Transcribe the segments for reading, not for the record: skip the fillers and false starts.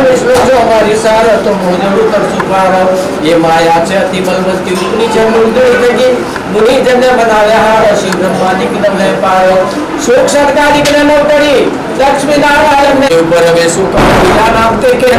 विष्णु जो हमारी सार तुम हो जरूर कर सुपार ये माया से अति बलवती रूपनी से मुर्दे की मुनि जन बनाया हार शिव ब्रह्मादि की दम है पार शोक सरकारी के न पड़ी लक्ष्मी नारायण ने ऊपर वे सुख बिना नाम ते के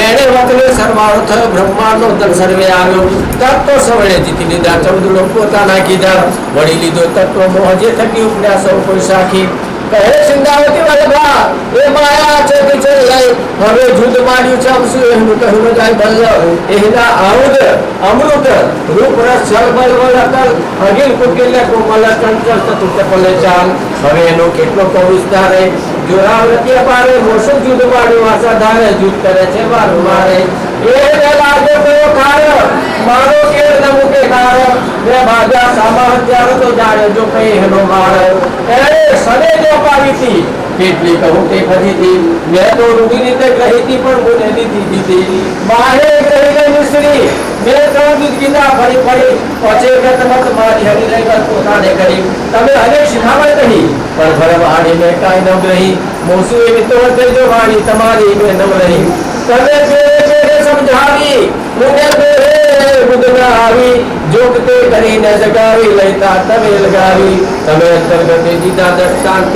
एने वकले सर्वार्थ ब्रह्मांडो दल सर्वे आव्यो तत्व सवळे जीती લીધા 14 लोग પોતાના કીધા વળી લીધો તત્વ મોહ જે થકી ઉપન્યાસો કોઈ સાખી કહે સિંધાવતી વલ્લભા એ માયા ચેતી ચડી ગઈ હવે જુદ માર્યું છે અમસુ એનું કહ્યું જાય બલ્લ એના આઉદ અમૃત રૂપ રસ જળ બલ બલ અકલ અગિલ કુકિલ કોમલ ચંચલ ચતુર્થ પલે ચાલ હવે એનો કેટલો કો વિસ્તાર હે જોરાવતી અપારે મોસું જુદ માર્યું આશા ધારે જુદ કરે છે મારું મારે એ લાગે તો ખાર મારો કે ન મુકે કાર મે ભાગ્યા સામા હત્યારો તો જાણે જો કઈ હેનો માર એ સને જો પાવી थी કેટલી કહું તે ફરી थी मैं तो रूबी રીતે કહી थी પણ મને દીધી थी મારે કહી ગઈ મિશ્રી મેં તો દૂધ કીધા ફરી ફરી પછે કે તમત મારી હરી રહી ગત પોતાને કરી તમે અનેક શિખામણ કહી પણ ભરમ આડી મેં કાઈ ન રહી મોસુ એવી તો તે જો વાણી તમારી મેં ન રહી તમે મેરે સમજાવી મુને મેરે બુદના આવી જોગતે કરી ન જગાવી લઈતા તમે લગાવી તમે અંતર્ગતે દીધા દૃષ્ટાંત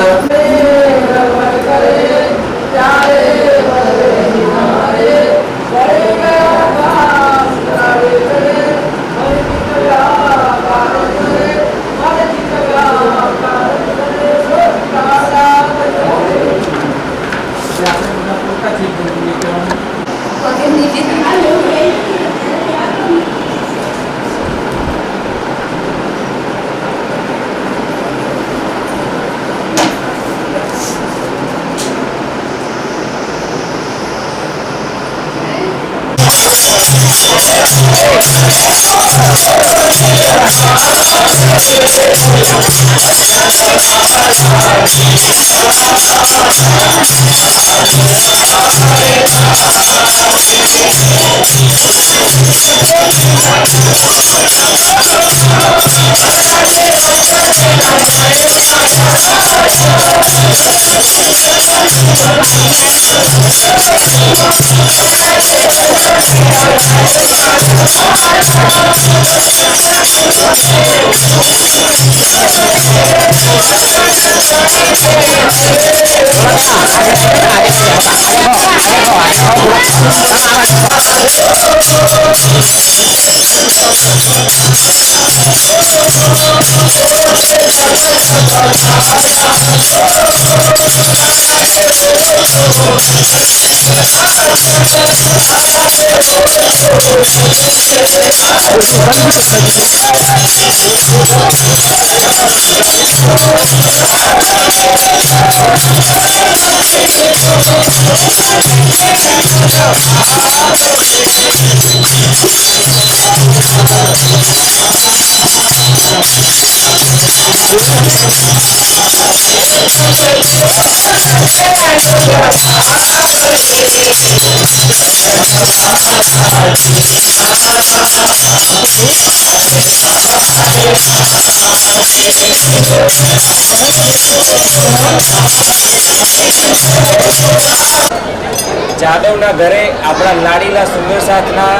જાદવના ઘરે આપણા લાડીલા સુંદર સાથના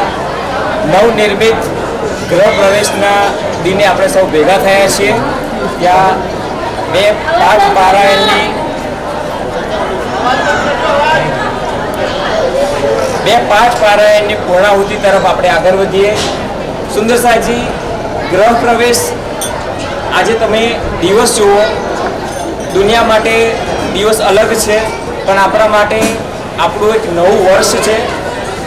નવનિર્મિત ગૃહ પ્રવેશના દિને આપણે સૌ ભેગા થયા છીએ ત્યાં બે પાઠ પારાયણની પૂર્ણાહુતિ તરફ આપણે આગળ વધીએ સુંદરસાજી ગૃહ પ્રવેશ આજે તમે દિવસ જુઓ દુનિયા માટે દિવસ અલગ છે પણ આપણા માટે આપણું એક નવું વર્ષ છે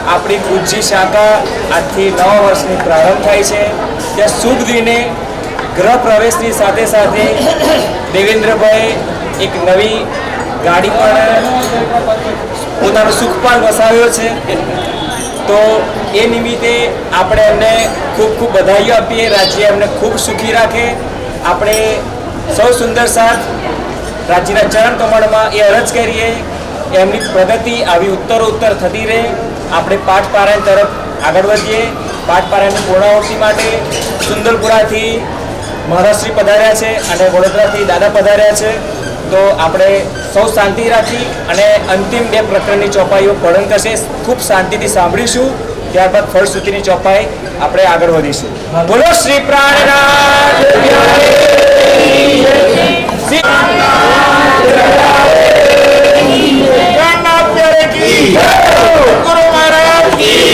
આપણી પૂજ્ય શાખા આજથી નવા વર્ષની પ્રારંભ થાય છે ત્યાં શુભ દિને ગૃહ પ્રવેશની સાથે સાથે દેવેન્દ્રભાઈ એક નવી ગાડી પણ પોતાનો સુખપાલ વસાવ્યો છે તો એ નિમિત્તે આપણે એમને ખૂબ ખૂબ બધાઈઓ આપીએ રાજ્ય એમને ખૂબ સુખી રાખે આપણે સૌ સુંદર સાથ રાજ્યના ચરણ કમળમાં એ અરજ કરીએ એમની પ્રગતિ આવી ઉત્તરોત્તર થતી રહે આપણે પાઠ પારાયણ તરફ આગળ વધીએ પાઠ પારાયણની પૂર્ણાહુતિ માટે સુંદરપુરાથી મહારાજશ્રી પધાર્યા છે અને વડોદરાથી દાદા પધાર્યા છે તો આપણે સૌ શાંતિ રાખી અને અંતિમ 2 પ્રકરણની ચોપાઈઓ પઠન કરશે. ખૂબ શાંતિથી સાંભળીશું, ત્યારબાદ ફળશ્રુતિની ચોપાઈ આપણે આગળ વધીશું. બોલો શ્રી પ્રાણનાથ ગુરુ મહારાજ કી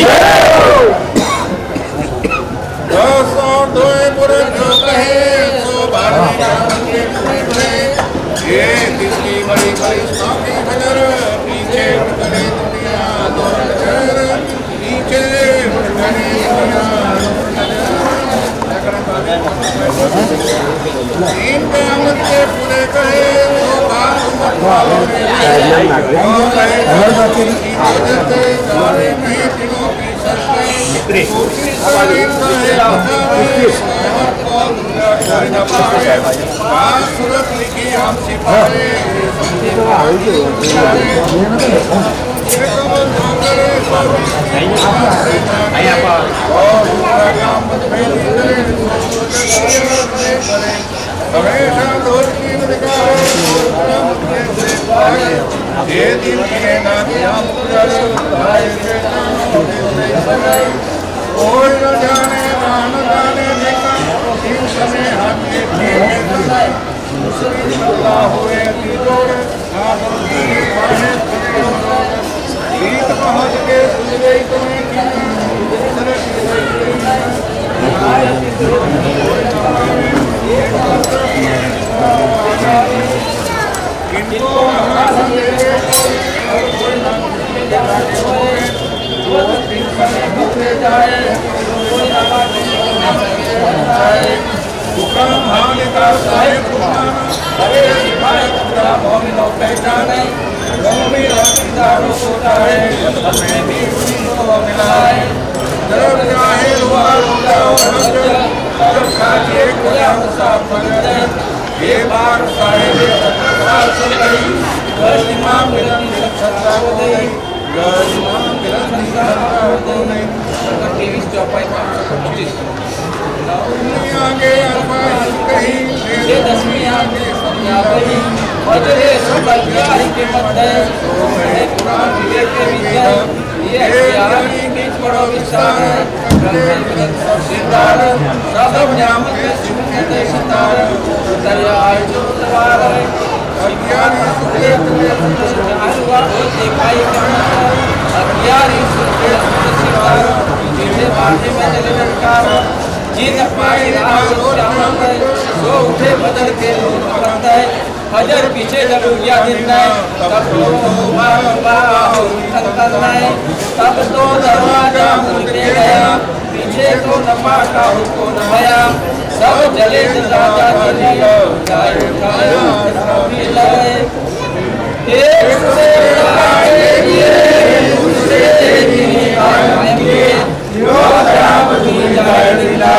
हजर पीछे जब उगिया दिन तब तब तो दरवाजा खुलते गया, पीछे तो नफा का हुक्म न आया, सब जले राजा लगे एक से आएंगे, दूसरे दिन आएंगे, राम की जय लीला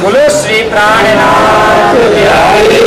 बोलो श्री प्राणनाथ बिहारी।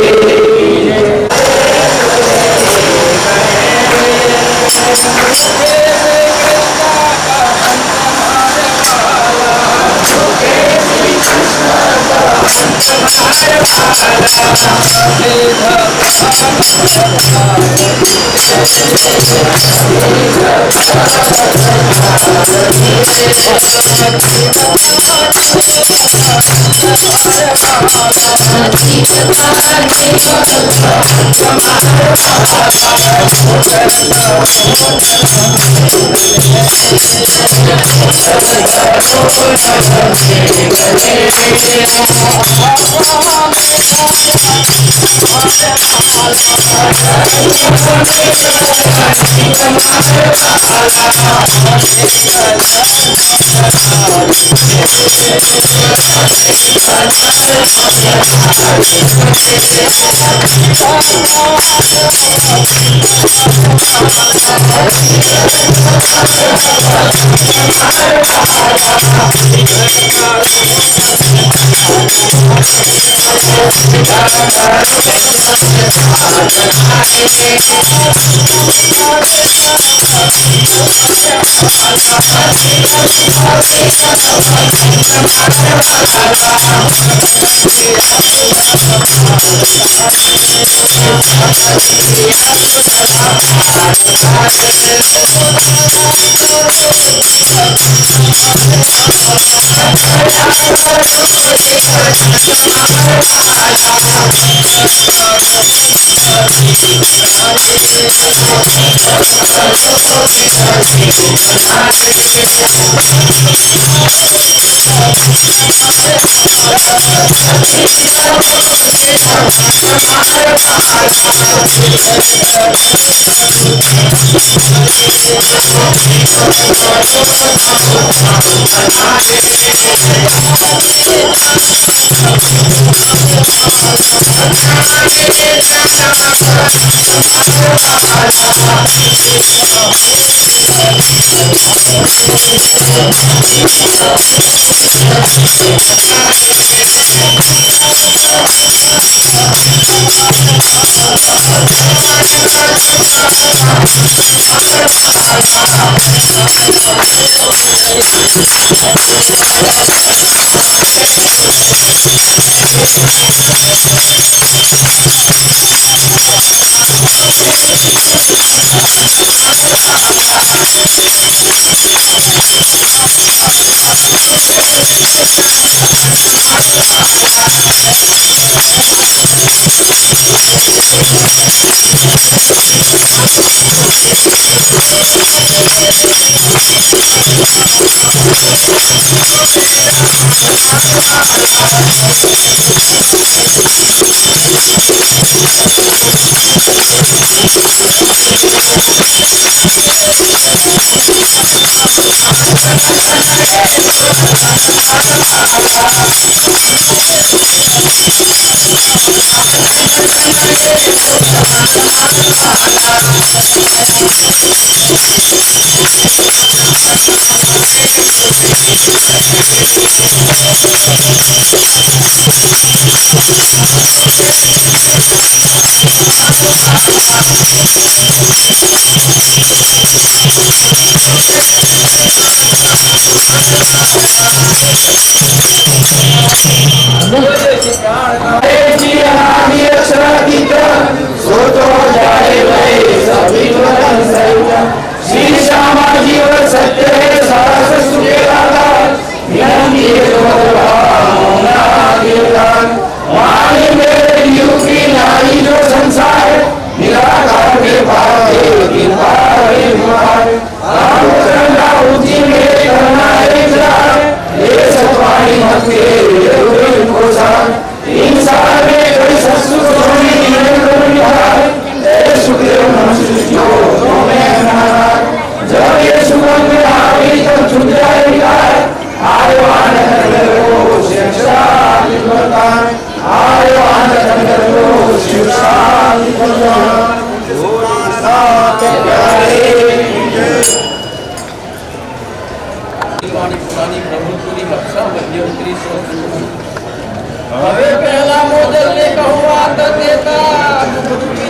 હવે પહેલા મોદલ ને કહું વાત દેતા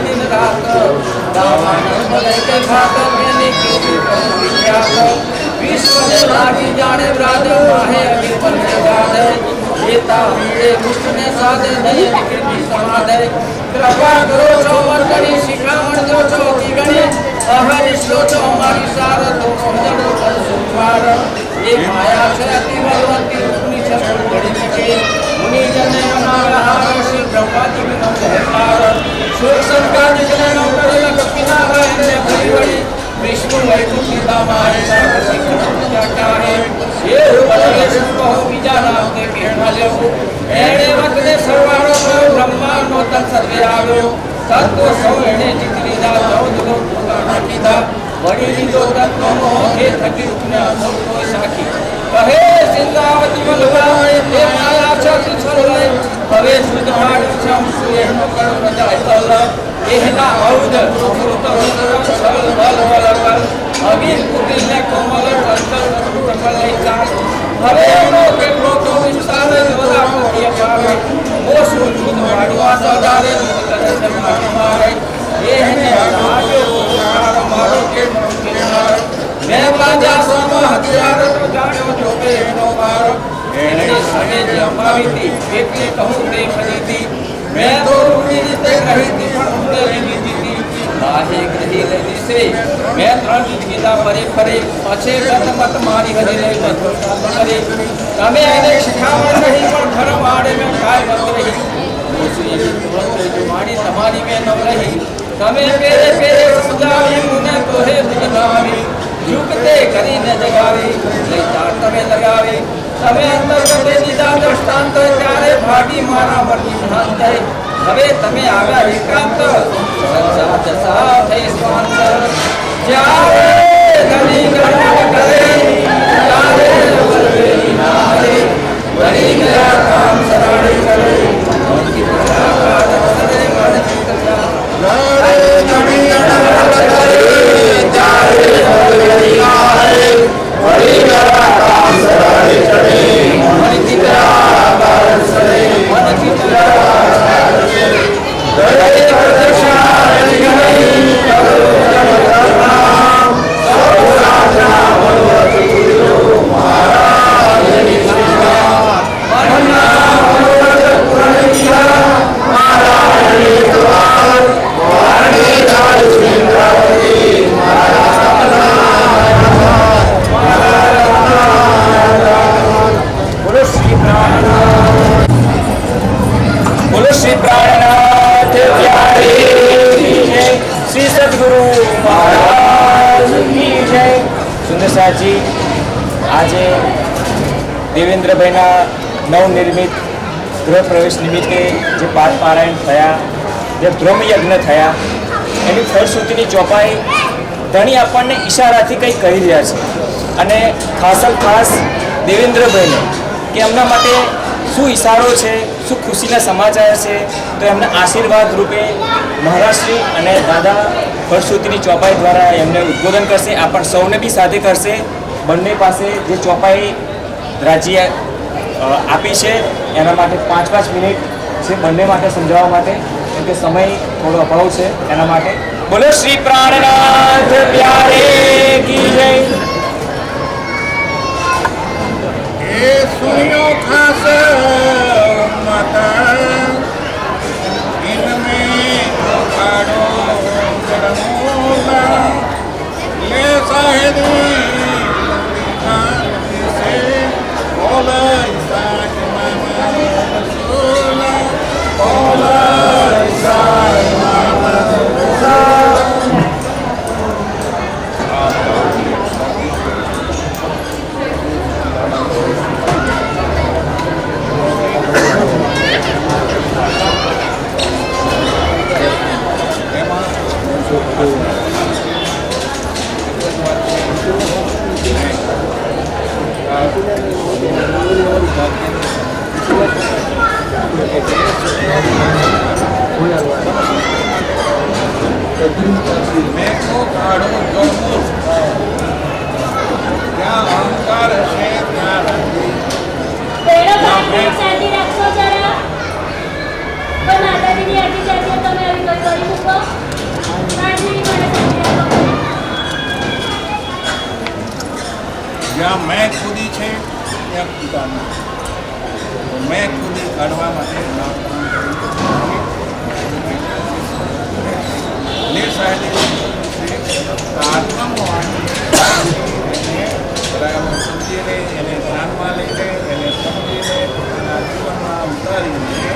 दिन रात दावान भले के खात मैंने क्यों कहूं विख्यात विश्व ने लागी जाने ब्राद माहे अभी पर जाने येता हुए કૃષ્ણ સાધે નહીં કીર્તિ સમાધે કૃપા કરો છો મંડળી શિખામણ દો છો દીગણે અહરિશો છો અમારી સાર તો સમજણો કરશો પાર એ માયા છે અતિ બલવંતી રૂપની છે ઘડી શકે મુનિ જને મનાવ્યા શ્રી બ્રહ્માજી નો સહકાર સુખ સંસ્કાર જને નો કરેલા કપિના ને ફરી વળી વિષ્ણુ વૈકુંઠી ધામાય સાગર પૂજા કાહે એ ઉપદેશ કહો બીજા નામ તે કહેવા લેવો એણે વખતે સરવાળો કર્યો બ્રહ્માંડ નો તન સર્વે આવ્યો તત્વ સૌ એણે જીતી લીધા 14 લોક પોતાના કીધા વળી લીધો તત્વ મોહ એ થકી ઉપને અસૌ કોઈ સાખી કહે સિંધાવતી વલ્લભા એ માયા છે તિછોલાય હવે શુદ્ધ પાડું છે સુએનો કળ રજાય તલ એહના ઔદ અમૃત સલ બલ વલ અગીર કુટિલે કોમલ અંતર ટકલ લઈ ચાલ હવે એનો કેટલો તો વિસ્તાર જોરા મોય પાવે ઓ શુદ્ધ પાડું આ સદારે કરે મારે એહને આજો કાળ મારો કે મેં બાજા સમો હથિયાર તો જાણ્યો જો કે એનો મારો એને સને જે અમાવીતી એટલે કહું તે ખરીદી મેં તો રૂની રીતે કહી હતી પણ ઉંદર એની દીધી બાહે ગ્રહી લઈ દિશે મેં 3 કીધા ફરે ફરે પછી ગત મત મારી હરી લઈ બધો કરી તમે એને શિખામણ નહીં પણ ધર્મ આડે મેં કાય મત રહી ઓસી જો મારી તમારી મેં ન રહી તમે પેરે પેરે સમજાવી મુને તો હે બુજનાવી યુગતે કરીને જગાવી લઈ તાર તમે લગાવી તમે અંતર્ગતે દીધા દ્રષ્ટાંત ત્યારે ભાડી મારા મરની ભ્રાંત હવે તમે આવ્યા એકાંત સંસાર દશા થઈ સ્વાંત જ્યારે ધની ગણ કરે ત્યારે વલવેલી ના હરે વળી ગયા કામ સરાડી કરે મોટી પ્રકાર સરે મન ચિત્ત જ્યારે ધની ગણ કરે ત્યારે વલવેલી ના હરે વળી ગયા કામ સરાડી કરે મોટી પ્રકાર સરે મન ચિત્ત સુંદરસાજી આજે દેવેન્દ્રભાઈના નવનિર્મિત ગૃહ પ્રવેશ નિમિત્તે જે પાઠ પારાયણ થયા જે બ્રહ્મયજ્ઞ થયા એની ફળશ્રુતિની ચોપાઈ ધણી આપણને ઈશારાથી કંઈ કહી રહ્યા છે અને ખાસ દેવેન્દ્રભાઈને કે એમના માટે શું ઈશારો છે શું ખુશીના સમાચાર છે તો એમના આશીર્વાદ રૂપે મહારાજશ્રી અને દાદા ફળશ્રુતિની ચોપાઈ દ્વારા એમને ઉદ્બોધન કરશે આપણ સૌને બી સાથે કરશે બંને પાસે જે ચોપાઈ રાજ્ય આપી છે એના માટે 5-5 મિનિટ છે બંને માટે સમજાવવા માટે કેમ કે સમય થોડો અભાવ છે એના માટે બોલો શ્રી પ્રાણનાથ પ્યારે કી જય એ સુનિયો ખાસ માતા ઇનમે પાડો ગરમોલા લે સાહેબ સે બોલા સાજ મામા સોલા બોલા સાજ મામા મેઘો કાળો ગમો ત્યાં અહંકાર છે ત્યાં બેડો ભાઈ શાંતિ રાખો જરા પણ માતાજીની આરતી ચાલતી તમે આવી કોઈ કરી મૂકો માતાજીની મને શાંતિ રાખો જ્યાં મેં કૂદી છે ત્યાં કૂદાનું મેં ખુદી કાઢવા માટે નીર સાહેબે આત્મામાં સમજીને એને ધ્યાનમાં લઈને એને સમજીને પોતાના જીવનમાં ઉતારીને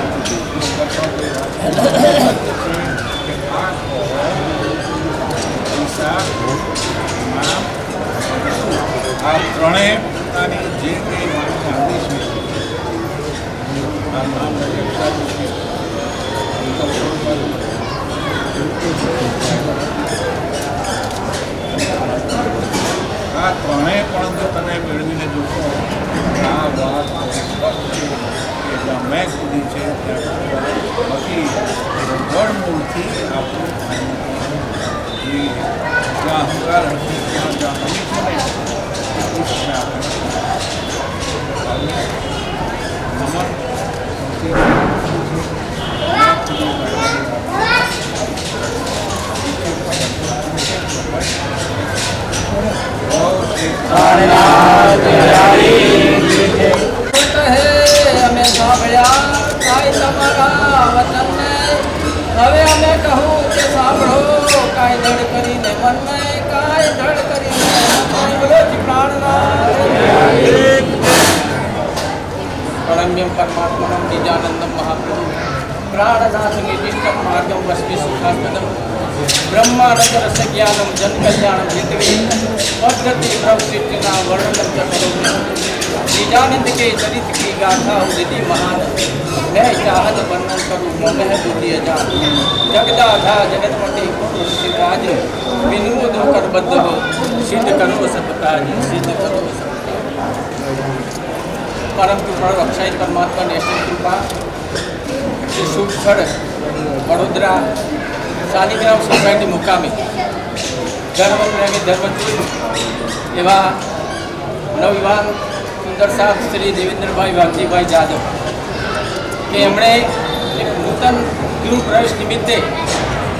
આ ત્રણેય પોતાની જે કંઈ વાણી આવી છે આ નામ આ ત્રણેય પણ જો તમે મેળવીને જોશો આ વાત કે મેં કીધી છે બાકી જળમૂળથી આપણું જ્યાં અહંકાર હશે ત્યાં જ્યાં હમી છે ને આપણે અમે સાંભળ્યા કાંઈ તમારા વચનને હવે અમે કહું કે સાંભળો કાંઈ ધડ કરીને મનને કાંઈ ધડ કરીને બોલો જી પ્રાણનાથ પરમ્યમ પરમાત્મનમ નિજાનંદમ મહાપ્રભુ પ્રાણનાથ નિર્દિષ્ટમ માર્ગમ વસ્મી સુખાસ્પદમ બ્રહ્માનંદ રસ જ્ઞાનમ જન કલ્યાણમ હેતવે પદ્ધતિ પ્રવૃત્તિના વર્ણન કરો निजानंद के चरित की गाथा उदिति महान मैं चाहत वर्णन करूँ मम है बुद्धि अजान जगदाधा जगतपति सिद्धाज विनोद कर बद्ध हो सिद्ध करो सतताज सिद्ध करो परम कृपा अक्षय परमात्मा ने ऐसी कृपा श्री शुभफળ વડોદરા શાલિગ્રામ સોસાયટી મુકામે ધર્મપ્રેમી ધર્મચૂર એવા નવયુવાન સુંદર સાહેબ શ્રી દેવેન્દ્રભાઈ વાઘજીભાઈ જાદવ કે એમણે એક નૂતન ગૃહ પ્રવેશ નિમિત્તે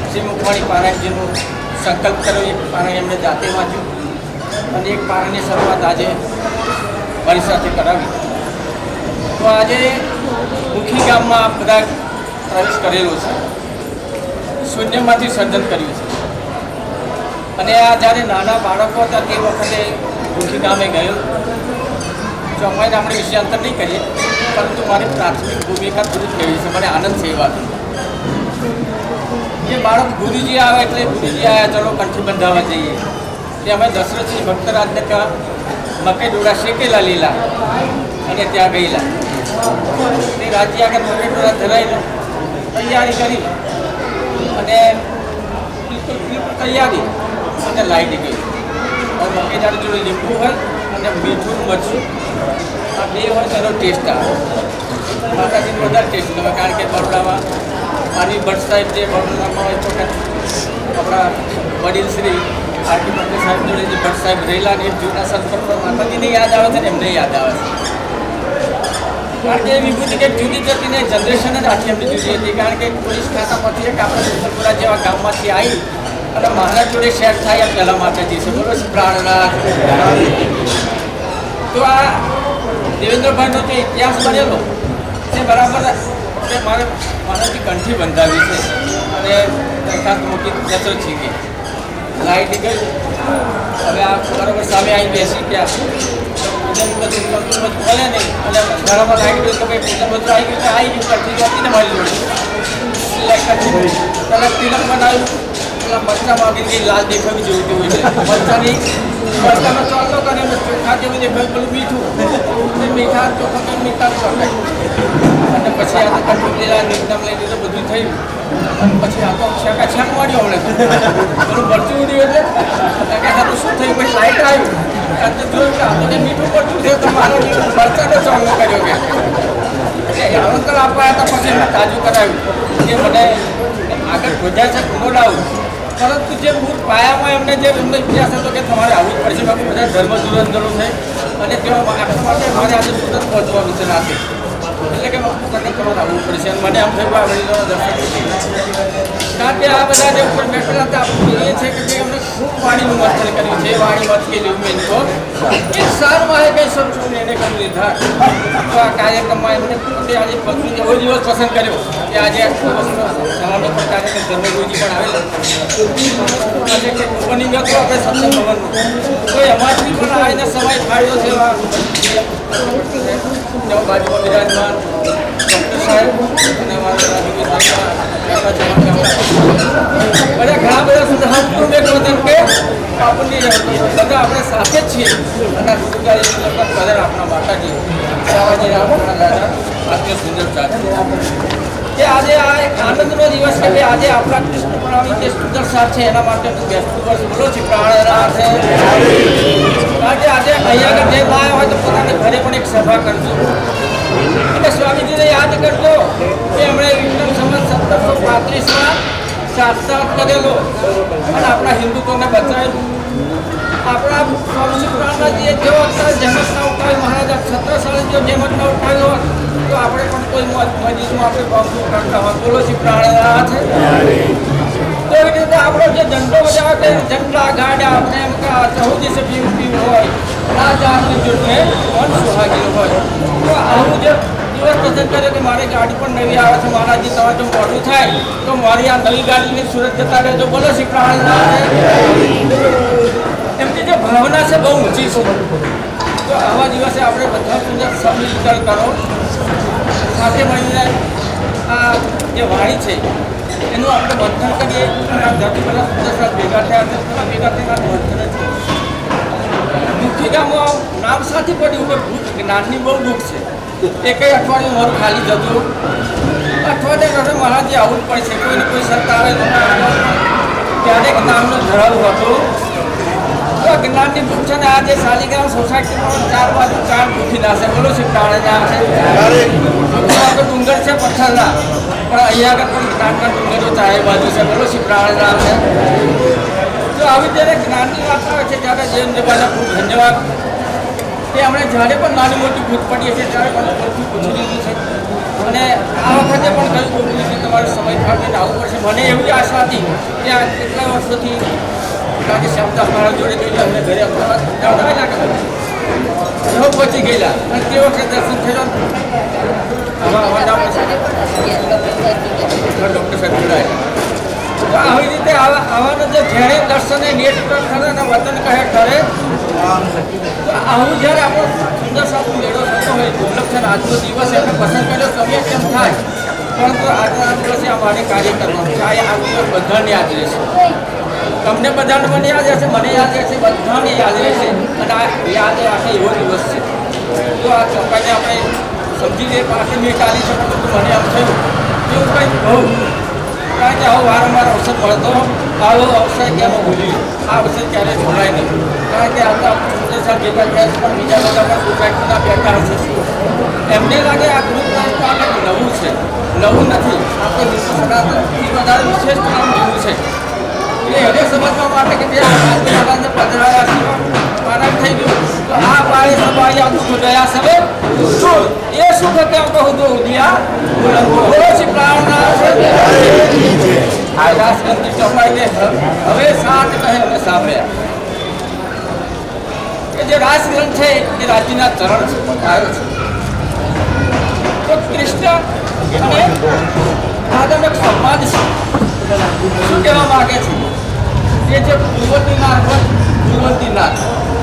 શ્રી મુખવાણી પારાયણજીનો સંકલ્પ કર્યો. એક પારાયણ એમણે જાતે વાંચ્યું અને એક પારાયણની શરૂઆત આજે મારી સાથે કરાવી. તો આજે મુખી ગામમાં આ બધા પ્રવેશ કરેલો છે, શૂન્યમાંથી સર્જન કર્યું છે. અને આ જ્યારે નાના બાળકો હતા તે વખતે મુખી ગામે ગયો. ચોપાઈને આપણે વિષયાંતર નહીં કરીએ, પરંતુ મારી પ્રાથમિક ભૂમિકા પૂરી થઈ છે. મને આનંદ છે એ વાત. એ બાળક ગુરુજી આવે એટલે ગુરુજી આવ્યા ચલો કંઠી બંધાવવા જઈએ. તે અમે દશરથજી ભક્તરાજને મકઈ ડોળા શેકેલા લીલા અને ત્યાં ગયેલા. તે રાજ્ય આગળ મકઈ ડોળા ધરાવી તૈયારી કરી અને બિલકુલ તૈયારી અને લાવી ગઈ. મકઈ દાળ જોડે લીંબુ હોય અને મીઠું મરચું આ બે હોય તેનો ટેસ્ટ આવે. માતાજીનો વધારે ટેસ્ટ ગમે, કારણ કે બરોડામાં આની ભટ્ટ સાહેબ જે બરોડામાં હોય તો આપણા વડીલ શ્રી આરતી પટેલ સાહેબ જોડે જે ભટ્ટ સાહેબ રહેલા ને એ જૂના સંસ્કૃત પર માતાજીને યાદ આવે છે ને એમને યાદ આવે છે. કારણ કે એ વિભૂતિ કંઈક જુદી જ હતી ને જનરેશન જ આખી એમની જુદી હતી. કારણ કે પોલીસ ખાતામાંથી એક આપણે ઉત્તરપુરા જેવા ગામમાંથી આવી અને મહારાજ જોડે શેર થાય આ પહેલાં માતાજી છે. બોલો પ્રાણનાથ. તો આ દેવેન્દ્રભાઈનો જે ઇતિહાસ બનેલો તે બરાબર તે મારે મહારાજની કંઠી બંધાવી છે અને દરખાસ્ત મૂકી દશરથજી ગઈ લાઈટ ગઈ. હવે આ બરાબર સામે આવી બેસી ગયા. પૂજન બધું બોલે નહીં અને ઘરમાં લાઈટ ગઈ તો કંઈ પૂજન બધું આવી ગયું આવી ગયું. કંઠી હતી ને મારી જોડે કંઠી પહેલાં તિલક બનાવ્યું. પેલા મરચા માગી ગઈ લાલ દેખાવી જેવું તેવું છે. મરચાની મરચાનો ચોખ્ખો કરે ચોખા જેવું દેખાયું પેલું મીઠું મીઠા ચોખ્ખા કરીને મીઠા ચોખાય. અને પછી આ તો કંઠી લીલા નિર્ણમ લઈ દીધું બધું થયું. અને પછી આ તો છેકા છેક મળ્યો હમણાં પેલું મરચું ઉડ્યું એટલે કે સારું શું થયું પછી લાઈટ આવ્યું તો જોયું કે આ તો મીઠું પડતું થયું તો મારો મરચાનો ચોખ્ખો કર્યો કે અંકલ આપવા હતા. પછી એમને તાજું કરાવ્યું કે મને આગળ વધ્યા છે ગુનો લાવું, પરંતુ જે મૂળ પાયામાં એમને જે એમનો ઇતિહાસ હતો કે તમારે આવવું જ પડશે. બાકી બધા ધર્મ ધુરંધરો છે અને તેઓ આટલા માટે મારે આજે સુરત પહોંચવાનું છે રાતે. એટલે કે પ્રગટ કરવા આવવું પડશે. અને મને આમ થયું આ વડીલો દર્શન, કારણ કે આ બધા જે ઉપર બેઠેલા હતા આપણે જોઈએ છે કે જે એમને ખૂબ વાણીનું મંથન કર્યું છે. વાણી મત કે લીધું મેં તો એક સારમાં એ કંઈ સમજવું એને કર્યું લીધા તો આ કાર્યક્રમમાં એમને પોતે આજે એવો દિવસ પસંદ કર્યો કે આજે સવારનો પણ કાર્યક્રમ ધર્મગુરુજી પણ આવેલા આજે કે ઓપનિંગ હતું આપણે સત્સંગ ભવનનું તો એમાંથી પણ આવીને સમય ફાળ્યો છે તેઓ બાજુમાં બિરાજમાન ડૉક્ટર સાહેબ અને અમારા બધા ઘણા બધા સુધારનું એક વચન કે આપણને બધા આપણે સાથે જ છીએ અને કદર આપણા માતાજી સાવાજી આપણા દાદા આત્મ સુંદર સાથે કે આજે આ એક આનંદનો દિવસ કે ભાઈ આજે આપણા કૃષ્ણ પ્રણામી જે સુંદર સાથ છે એના માટે હું બેસતું વર્ષ બોલો છું પ્રાણરાથ છે આજે અહીંયા આગળ જે લાયા હોય તો પોતાના ઘરે પણ એક સભા કરજો અને સ્વામીજીને યાદ કરજો કે એમણે વિક્રમ સંવત 1735માં સાક્ષાત કરેલો અને આપણા હિન્દુત્વને બચાવેલું આપણા સ્વામી પ્રાણનાથજીએ જેવો જહેમત ના ઉઠાવ્યો મહારાજા છત્રસાલે જો જહેમત ના ઉઠાવ્યો હોત તો આપણે પણ કોઈ મસ્જિદમાં આપણે બાપુ કરતા હોત બોલો શ્રી પ્રાણનાથ તો એવી રીતે આપણો જે ઝંડો બજાવે કે ઝંડા ગાડા આપણે એમ કે ચૌદી સે પીવું હોય રાજાની જોડે મન સુહાગી હોય તો આવું જે દિવસ પસંદ કર્યો કે મારી ગાડી પણ નવી આવે છે મહારાજજી તમારે જો મોડું થાય તો મારી આ નવી ગાડીની સુરત જતા રહેજો બોલો શ્રી પ્રાણનાથ એમની જે ભાવના છે બહુ ઊંચી છે તો આવા દિવસે આપણે બધા સુંદર સમિલન કરો સાથે મળીને આ જે વાણી છે એનું આપણે મંથન કરીએ આ જાતિ બધા સુંદર સાથ ભેગા થયા છે ભેગા થઈને મંથન છે મુખ્ય ગામમાં નામ સાથે પડ્યું કે ભૂખ જ્ઞાનની બહુ ભૂખ છે એકઈ અઠવાડિયું મારું ખાલી જતું અઠવાડિયે ઘરે મહારાજજી આવું જ પડશે કોઈને કોઈ સરકાર ક્યારેક નામનો ધરાવ હતો તો જ્ઞાનની ભૂખ છે ને આજે શાલિગ્રામ સોસાયટીમાં 4 બાજુ 4 ભૂખી નાશે બોલો છે પ્રાણના છે ડુંગર છે પથ્થરના પણ અહીંયા આગળ પણ જ્ઞાનના ડુંગરો ચારે બાજુ છે બોલો છે પ્રાણના છે તો આવી જ્યારે જ્ઞાનની વાત આવે છે ત્યારે જયંતભાઈના ખૂબ ધન્યવાદ કે આપણે જ્યારે પણ નાની મોટી ભૂખ પડીએ છીએ ત્યારે પણ પૂછી લીધું છે અને આ વખતે પણ કહ્યું બોલું કે તમારે સમય કાઢીને આવવું પડશે મને એવી આશા હતી કે આ કેટલા વર્ષોથી કારણ કે શબ્દ મારા જોડે ગયેલા અમને ઘરે એવો પહોંચી ગયેલા અને તે વખતે દર્શન થયેલો ડૉક્ટર સાહેબ જોડાય તો આવી રીતે આવાના જે જેણે દર્શને નેટ પર કરે અને વતન કહે કરે તો આવું જ્યારે આપણો સુંદર સાથ મેળો થતો હોય દુર્લભ છે આજનો દિવસ એમને પસંદ કર્યો તમે કેમ થાય પરંતુ આજના દિવસે અમારે કાર્ય કરવાનું છે આ દિવસ બધાને યાદ રહેશે તમને બધાને મને યાદ રહેશે મને યાદ રહેશે બધાને યાદ રહેશે અને આ યાદ રાખે એવો દિવસ છે તો આ ચોક્કસને આપણે સમજી લઈએ પાસે મેં ચાલી શકો તો મને આમ થયું એવું કંઈક કહું કારણ કે આવો વારંવાર અવસર મળતો આવો અવસર કેમ ભૂલી આ અવસર ક્યારે છોડાય નહીં કારણ કે આવતા સુંદર સાહેબ ભેગા થયા પણ બીજા બધા પણ ગ્રુપ બેઠા હશે એમને લાગે આ ગ્રુપ આગળ નવું છે નવું નથી આપણે વિશ્વ સનાતનથી વધારે વિશેષ કામ નવું છે એટલે એને સમજવા માટે કે જે આજના પધરાયા છે આરામ થઈ ગયું તો આ બાળે સભાઈ આ દુઃખ ગયા સવે એ સુખ કેમ કહું તો ઉદિયા બોલો શ્રી પ્રાણનાથ આ રાસગંધી ચોપાઈને હવે સાત કહે અને સાંભળ્યા કે જે રાસગ્રંથ છે એ રાજ્યના ચરણ છે આવ્યો છે તો કૃષ્ણ અને રાધાનો એક સંવાદ છે શું કહેવા માગે છે કે જે પૂર્વતીનાથ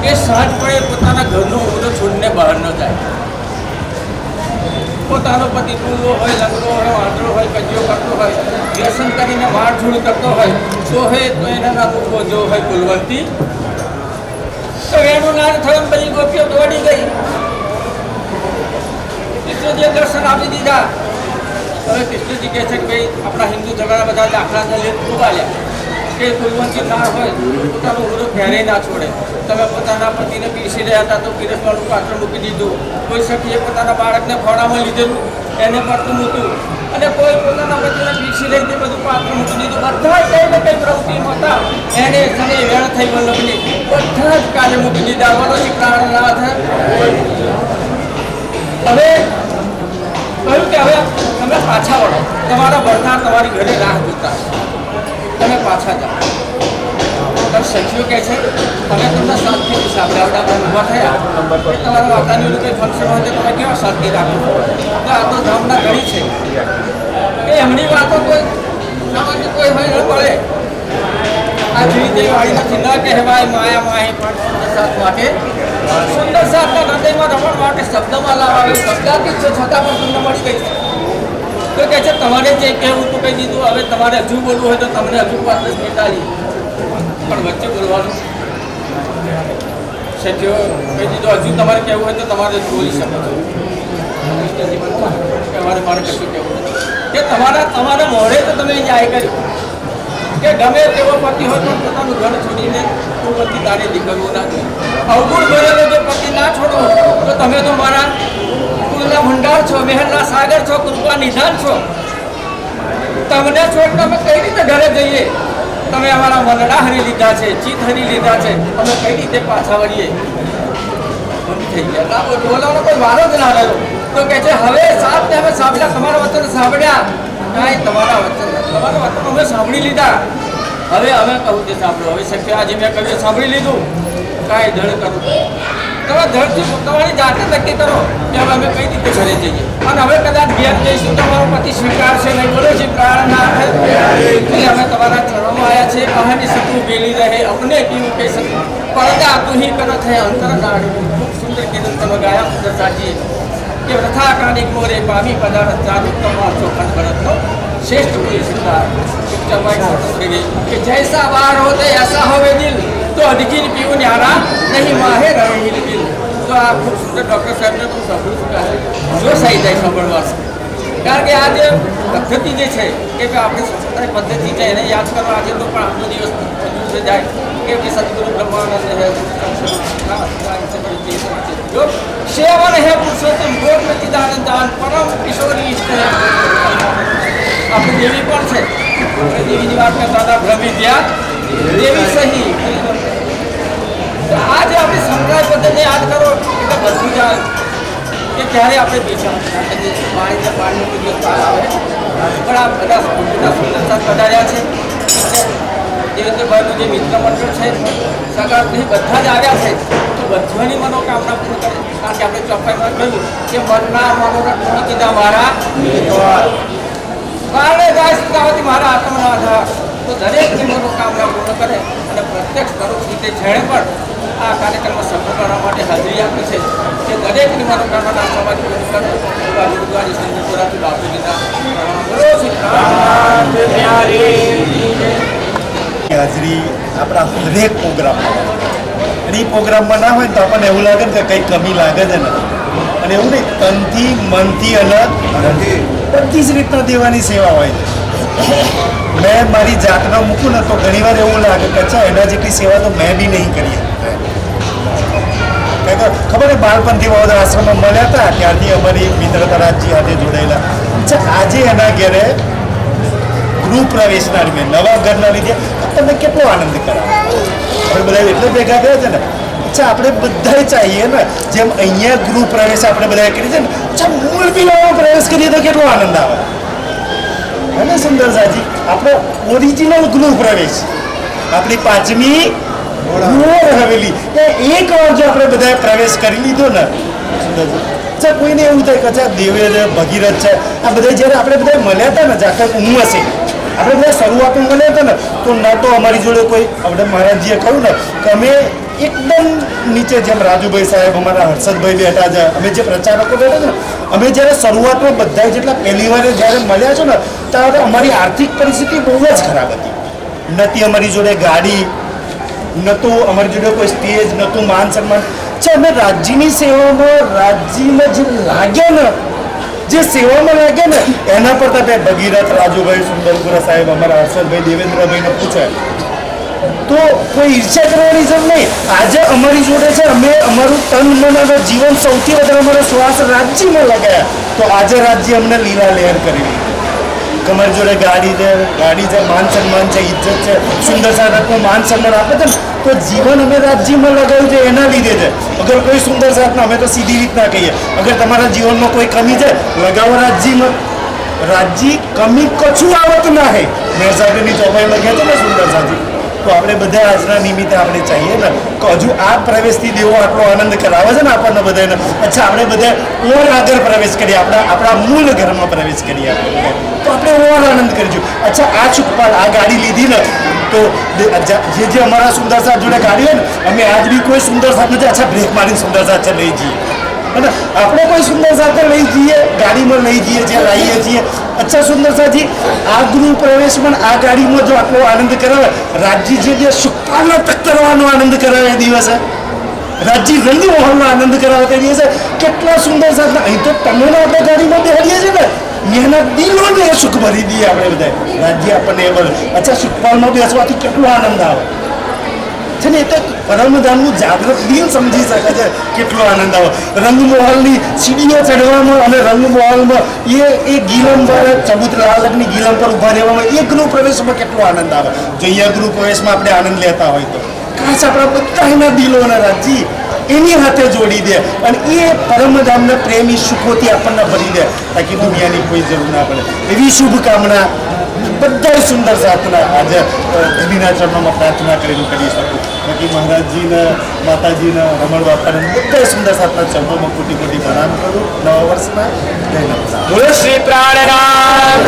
એ સહજપણે પોતાના ઘરનો ઓરડો છોડીને બહાર ન જાય પોતાનો પતિ ટૂલો હોય લંગડો હોય વાંદરો હોય કજિયો કરતો હોય વ્યસન કરીને મારઝૂડ કરતો હોય તો એના નામ જો હોય કુલવંતી તો એનું નામ થયું બધી ગોપીઓ દોડી ગઈ કૃષ્ણજીએ દર્શન આપી દીધા હવે કૃષ્ણજી કહે છે કે ભાઈ આપણા હિન્દુ ધર્મના બધા દાખલા લઈને ખૂબ આવ્યા કે કુલવંતી ના હોય પોતાનો ઉમરો ઘેરે ના છોડે તમે પોતાના પતિને પીરસી રહ્યા હતા તો પીરસવાનું પાત્ર મૂકી દીધું કોઈ સખીએ પોતાના બાળકને ખોડામાં લીધેલું એને પડતું મૂક્યું અને કોઈ પોતાના પતિને પીરસી રહી તે બધું પાત્ર મૂકી દીધું બધા કંઈ ને કંઈ પ્રવૃત્તિમાં હતા એને સમય વેળ થઈ વલ્લભની બધા જ કાર્ય મૂકી દીધા બોલો શ્રી પ્રાણનાથ હવે કહ્યું કે હવે તમે પાછા વળો તમારા બરનાર તમારી ઘરે રાહ જોતા તમે પાછા જાઓ સખીઓ કહે છે તમે તમને શાંતિ હિસાબે ઉભા થયા કે તમારા વાતાનું કંઈ ફંક્શન હોય તો તમે કેવા શાંતિ રાખો તો આ તો ધામના ઘડી છે એ એમની વાતો કોઈ સામાન્ય કોઈ હોય ન પડે આ જુદી વાળી નથી ન કહેવાય માયા માહી પણ સુંદર સાથ માટે સુંદર સાથના હૃદયમાં રમણ માટે શબ્દમાં લાવાયો શબ્દાતીત છે છતાં પણ તમને મળી ગઈ છે તો કહે છે તમારે જે કહેવું તો કહી દીધું હવે તમારે હજુ બોલવું હોય તો તમને હજુ 5 મિનિટ આલી પણ વચ્ચે બોલવાનું સખીઓ કહી દીધું હજુ તમારે કહેવું હોય તો તમારે બોલી શકો છો મારે કશું કહેવું નથી કે તમારા મોઢે તો તમે ન્યાય કર્યો કે ગમે તેવો પતિ હોય પણ પોતાનું ઘર છોડીને તું પતિ તારે દીકરવું ના જોઈએ અવગુણ ભરેલો જો પતિ ના છોડો તો તમે તો મારા કુલના ભંડાર છો મહેરના સાગર છો કૃપા નિધાન છો તમને છોડ અમે કઈ રીતે ઘરે જઈએ તમે અમારા મનડા હરી લીધા છે ચિત્ત હરી લીધા છે અમે કઈ રીતે પાછા વળીએ થઈ ગયા બોલવાનો કોઈ વારો જ ના રહ્યો તો કે છે હવે સાહેબ ને અમે સાંભળ્યા તમારા વચન સાંભળ્યા કાંઈ તમારા વચન અમે સાંભળી લીધા હવે અમે કહું તે સાંભળો હવે શક્ય આજે મેં કહ્યું સાંભળી લીધું કાંઈ ધડ કરું તમે ધડથી તમારી જાતે નક્કી કરો કે હવે અમે કઈ રીતે ઘરે જઈએ અને હવે કદાચ ઘેર જઈશું તો અમારો પતિ સ્વીકારશે નહીં બોલો છે પ્રાણ ના એટલે અમે તમારા ચરણમાં આવ્યા છે અહની સતું બેલી રહે અમને કેવું કહી શકું પડદા તું હી કરત હે અંતર કાઢ ખૂબ સુંદર કીધું તમે ગાયા સુંદર સાજીએ કે રથા કાનિક મોરે પામી પદાર્થ ચાલુ તમારો ખંડભરતનો શ્રેષ્ઠ પુરી સિદ્ધાર્થ કે જૈસા બાર હોતે ऐसा होवे दिल तो अधकिन पीऊ न्यारा नहीं माहे रहे हिल दिल તો આ ખૂબ સુંદર ડૉક્ટર સાહેબને ખૂબ સાંભળ્યું જો સહી જાય સાંભળવા કારણ કે આ જે પદ્ધતિ જે છે કે આપણે સ્વતંત્ર પદ્ધતિ છે એને યાદ કરવા આજે તો પણ આપણો દિવસ દિવસે જાય કે સદગુરુ બ્રહ્માનંદ જો સેવન હે પુરુષોત્તમ ગોટ में चिदानंद दान परम किशोरी इष्ट है આપણી દેવી પણ છે આપણે દેવીની વાત કરતા હતા ભ્રમી ગયા દેવી સહી આજે આપણે સંપ્રદાય પદ્ધતિ યાદ કરો એટલે બધું જ કે ક્યારે આપણે બેસા પાણીનો દિવસ પાર આવે પણ આ બધા સુંદર પધાર્યા છે જે રીતે ભાઈનું જે મિત્ર મંડળ છે સગાથી બધા જ આવ્યા છે તો બધાની મનોકામના પૂર્ણ કરે કારણ કે આપણે ચોપાઈમાં કહ્યું કે મનના મનોરથ પૂરી કીધા મારા કારણે જાય સુધાવતી મારા આત્મના આધાર તો દરેકની મનોકામના પૂર્ણ કરે અને પ્રત્યક્ષ સ્વરૂપ રીતે જેણે પણ આ કાર્યક્રમમાં સફળ કરવા માટે હાજરી આપી છે કે દરેકની મનોકામના સમાજ પૂર્ણ કરે એવા ગુરુદ્વારી સંતપુરાથી બાપુજીના હાજરી આપણા દરેક પ્રોગ્રામમાં અને એ પ્રોગ્રામમાં ના હોય તો આપણને એવું લાગે ને કે કંઈ કમી લાગે છે ને અને એવું નહીં તનથી મનથી અને બધી જ રીતના દેવાની સેવા હોય છે મેં મારી જાતના મૂકું ને તો ઘણીવાર એવું લાગે કે અચ્છા એના જેટલી સેવા તો મેં બી નહીં કરી કારણ કે ખબર ને બાળપણથી બહુ આશ્રમમાં મળ્યા હતા ત્યારથી અમારી મિત્રતા રાજજી સાથે જોડાયેલા અચ્છા આજે એના ઘેરે ગૃહ પ્રવેશના મેં નવા ઘરના લીધે તમને કેટલો આનંદ કરાવે આપણે બધા એટલે ભેગા થયા છે ને અચ્છા આપણે બધા ચાહીએ ને જેમ અહીંયા ગૃહ પ્રવેશ આપણે બધા કરીએ છીએ ને અચ્છા મૂળ બિલામાં પ્રવેશ કરીએ તો કેટલો આનંદ આવે હે ને સુંદર સાજી આપણો ઓરિજિનલ ગૃહ પ્રવેશ આપણી 5મી હવેલી એક વાર જો આપણે બધાએ પ્રવેશ કરી લીધો ને સુંદરજી અચ્છા કોઈને એવું થાય કે અચ્છા દેવે છે ભગીરથ છે આ બધા જ્યારે આપણે બધા મળ્યા હતા ને જાતે હું હશે આપણે બધા શરૂઆતમાં મળ્યા હતા ને તો ના તો અમારી જોડે કોઈ આપણે મહારાજજીએ કહ્યું ને કે અમે એકદમ નીચે જેમ રાજુભાઈ સાહેબ અમારા હર્ષદભાઈ બેઠા છે અમે જે પ્રચારકો બેઠા છે ને અમે જ્યારે શરૂઆતમાં બધા જેટલા પહેલી વાર જ્યારે મળ્યા છો ને ત્યારે અમારી આર્થિક પરિસ્થિતિ બહુ જ ખરાબ હતી નથી અમારી જોડે ગાડી નહોતું અમારી જોડે કોઈ સ્ટેજ નહોતું માન સન્માન છે અમે રાજ્યની સેવામાં રાજ્યમાં જે લાગ્યા ને જે સેવામાં લાગ્યા ને એના પર તમે ભગીરથ રાજુભાઈ સુંદરપુરા સાહેબ અમારા હર્ષદભાઈ દેવેન્દ્રભાઈને પૂછે તો કોઈ ઈર્ષ્યા કરવાની જરૂર નહીં આજે અમારી જોડે છે અમે અમારું તન મન અને જીવન સૌથી વધારે અમારો શ્વાસ રાજ્યમાં લગાયા તો આજે રાજ્ય અમને લીલા લહેર કરી તમારી જોડે ગાડી છે માન સન્માન છે ઇજ્જત છે સુંદર સાધકનું માન સન્માન આપે છે ને તો જીવન અમે રાજ્યમાં લગાવ્યું છે એના લીધે છે અગર કોઈ સુંદર સાધના અમે તો સીધી રીતના કહીએ અગર તમારા જીવનમાં કોઈ કમી છે લગાવો રાજ્યમાં રાજ્ય કમી કછું આવત ના હે મેં સાહેબની ચોપાઈ લખ્યા છે ને સુંદર સાથી તો આપણે બધા આજના નિમિત્તે આપણે ચાહીએ ને કે હજુ આ પ્રવેશથી દેવો આટલો આનંદ કરાવે છે ને આપણને બધાને. અચ્છા, આપણે બધા ઓર આગળ પ્રવેશ કરીએ, આપણા મૂળ ઘરમાં પ્રવેશ કરીએ આપણે બધા. તો આપણે ઓર આનંદ કરીશું. અચ્છા, આ સુખપાલ આ ગાડી લીધી ને તો જે અમારા સુંદર સાથ જોડે ગાડી હોય ને, અમે આજ બી કોઈ સુંદર સાથ નથી. અચ્છા, બ્રેક મારીને સુંદર સાથ લઈ જઈએ, અને આપણે કોઈ સુંદર સાથે લઈ જઈએ, ગાડીમાં લઈ જઈએ, જ્યાં લાવીએ છીએ. અચ્છા સુંદર સાથી, આ ગૃહ પ્રવેશમાં આ ગાડીમાં જો આટલો આનંદ કરાવે, રાજજી જે સુખપાલનો તખ્તરવાનો આનંદ કરાવે એ દિવસે, રાજજી રંગમોહનનો આનંદ કરાવે તે દિવસે કેટલા સુંદર સાથે. અહીં તો તમે આપણે ગાડીમાં બેહાડીએ છીએ ને, એના દિલોને એ સુખ ભરી દઈએ આપણે બધા. રાજ્ય આપણને એ બોલે. અચ્છા, સુખપાલમાં બેસવાથી કેટલો આનંદ આવે છે ને. એ તો પરમધામનું જાગૃત દિન સમજી શકે છે કેટલો આનંદ આવે. રંગમહોલની સીડીઓ ચડવામાં અને રંગમહોલમાં એ ગીલમ પર ચબુતરાની ગીલમ પર ઊભા રહેવામાં એ ગૃહ પ્રવેશમાં કેટલો આનંદ આવે. જો અહીંયા ગૃહ પ્રવેશમાં આપણે આનંદ લેતા હોય તો ખાસ આપણા બધાના દિલોના રાજજી એની હાથે જોડી દે અને એ પરમધામના પ્રેમી સુખોથી આપણને ભરી દે, તાકી દુનિયાની કોઈ જરૂર ના પડે. એવી શુભકામના બધા સુંદર સાથના આજે ધીના ચરણોમાં પ્રાર્થના કરીને કરી શકું. બાકી મહારાજજીને, માતાજીને, રમણ બાપાને બધા સુંદર સાથના ચરણોમાં કોટી કોટી પ્રણામ કરું નવા વર્ષના. જય નમસ્કાર. બોલો શ્રી પ્રાણનાથ.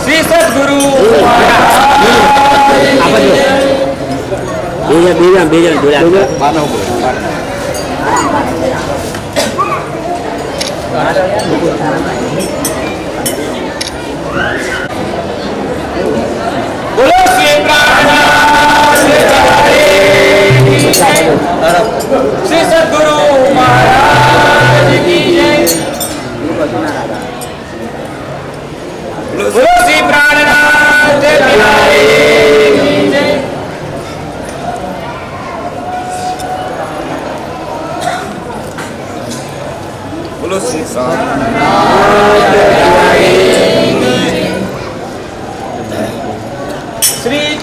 શ્રી સદગુરુ બોલો શ્રી પ્રાણનાથ શ્રી સદગુરુ મહારાજ કી જય. બોલો શ્રી પ્રાણનાથ કી જય. બોલો શ્રી શ્રી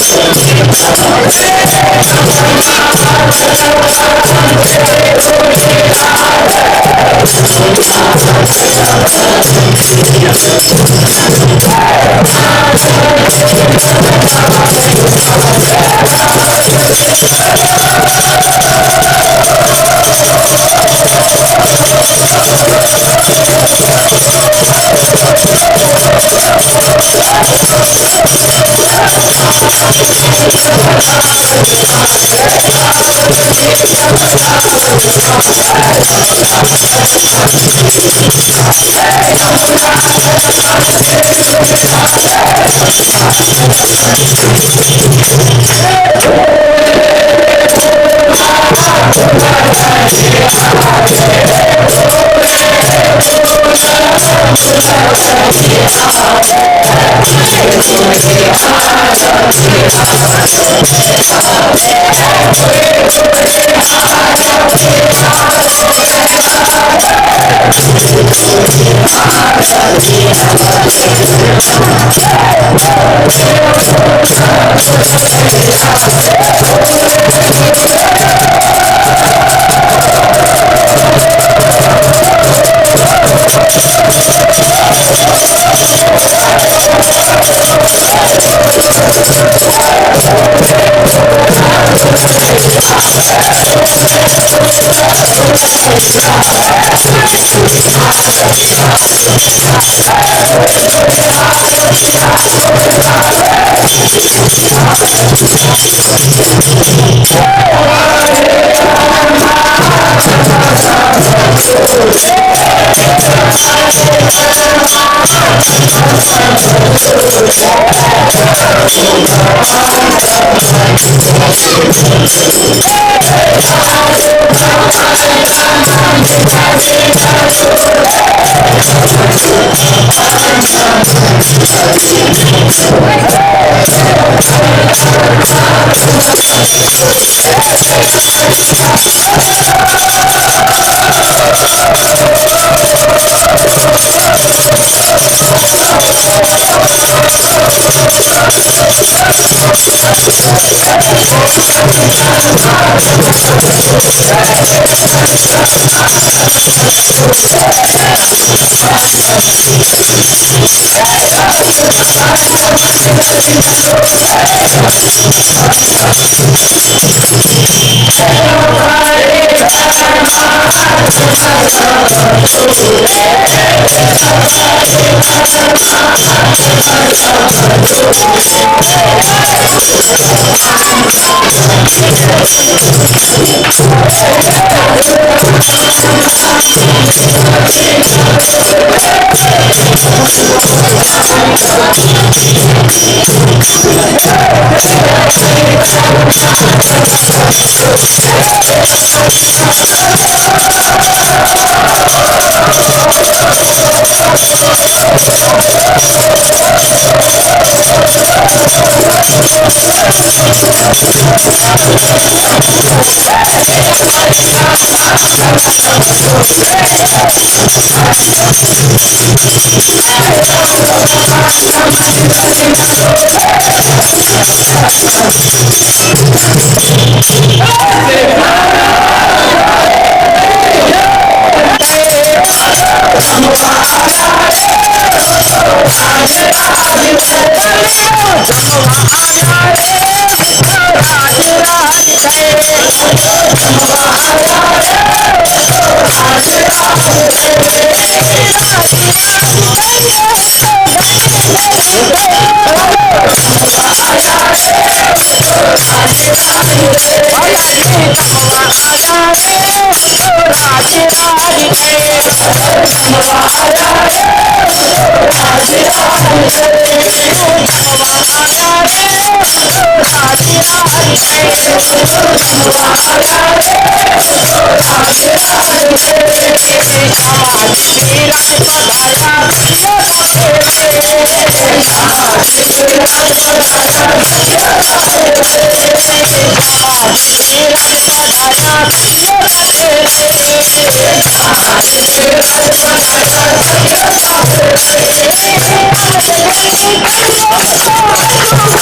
Thank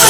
you.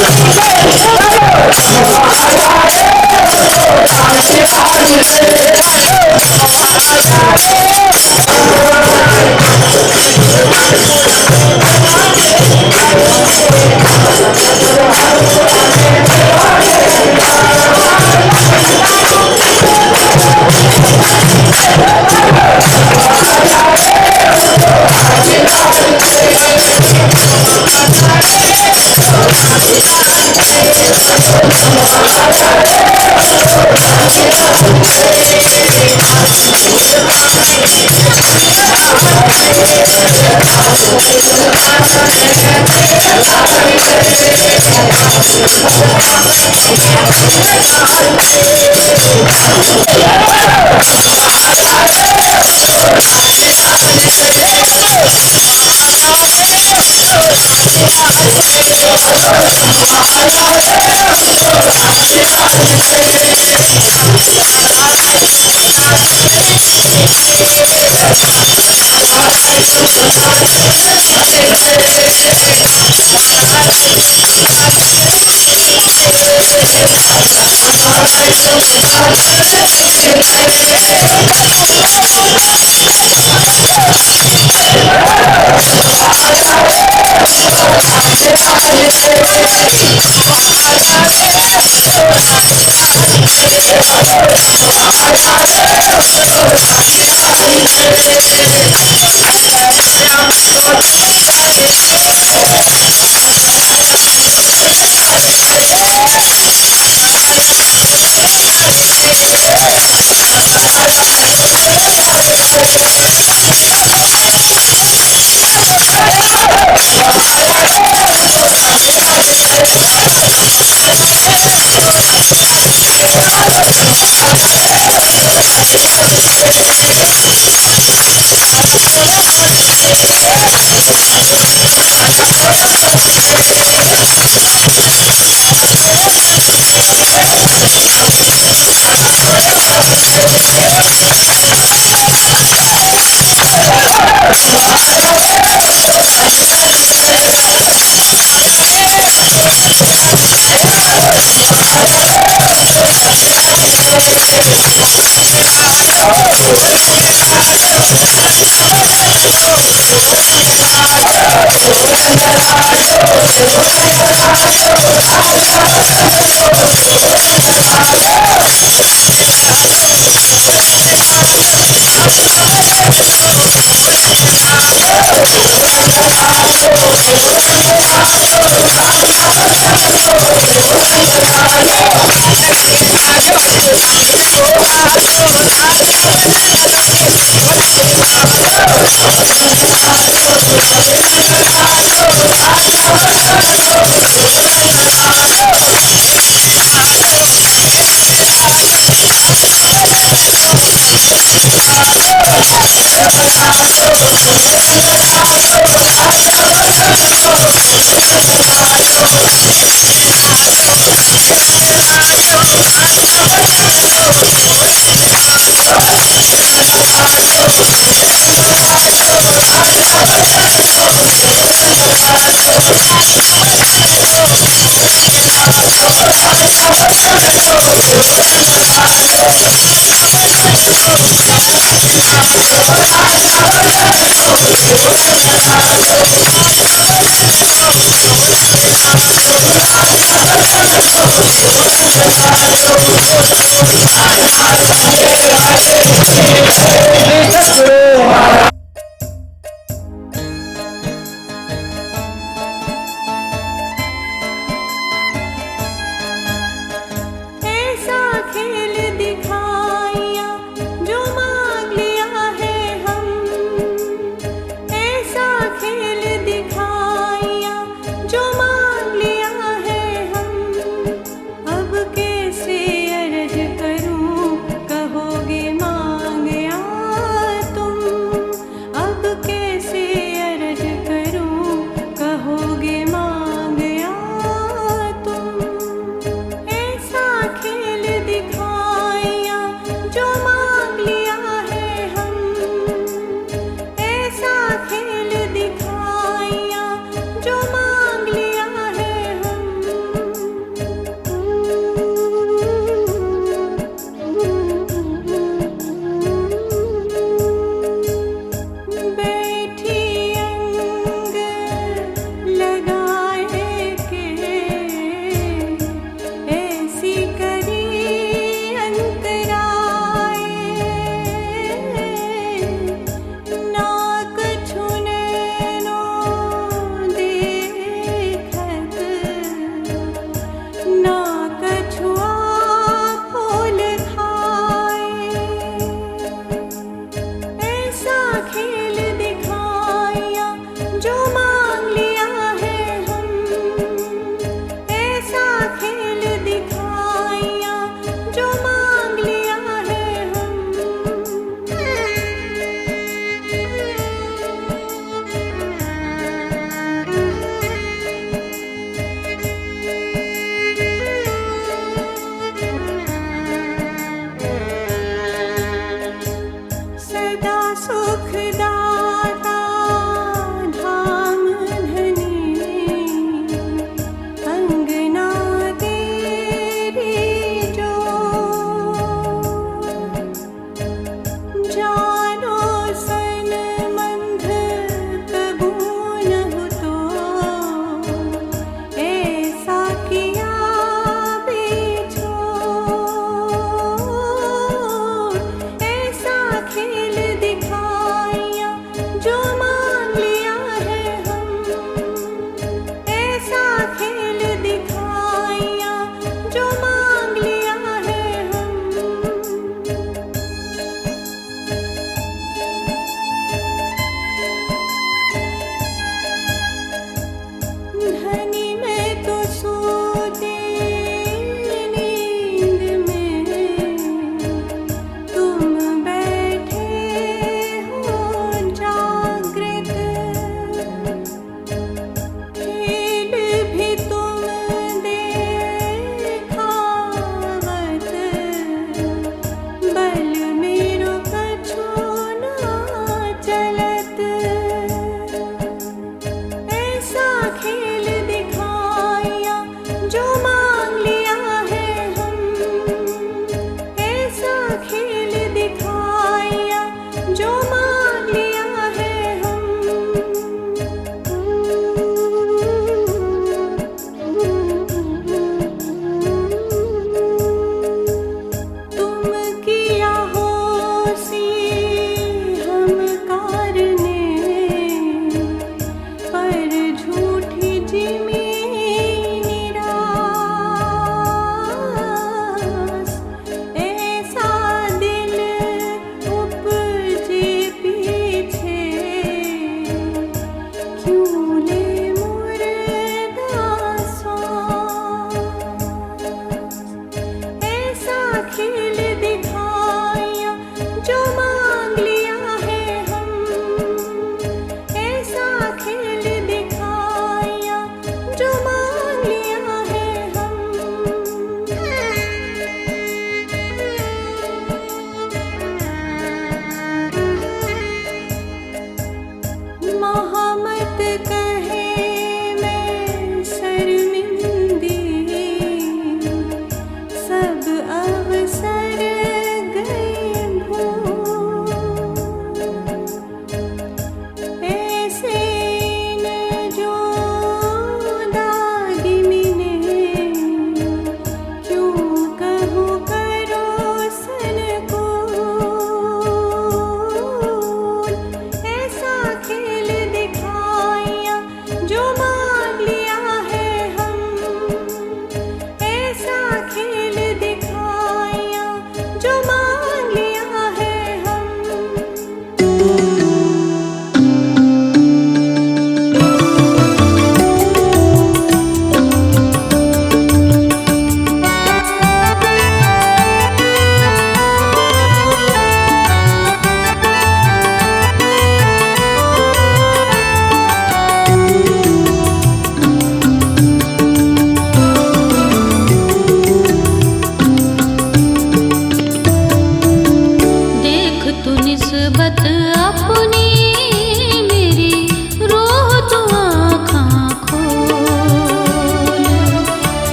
निस्बत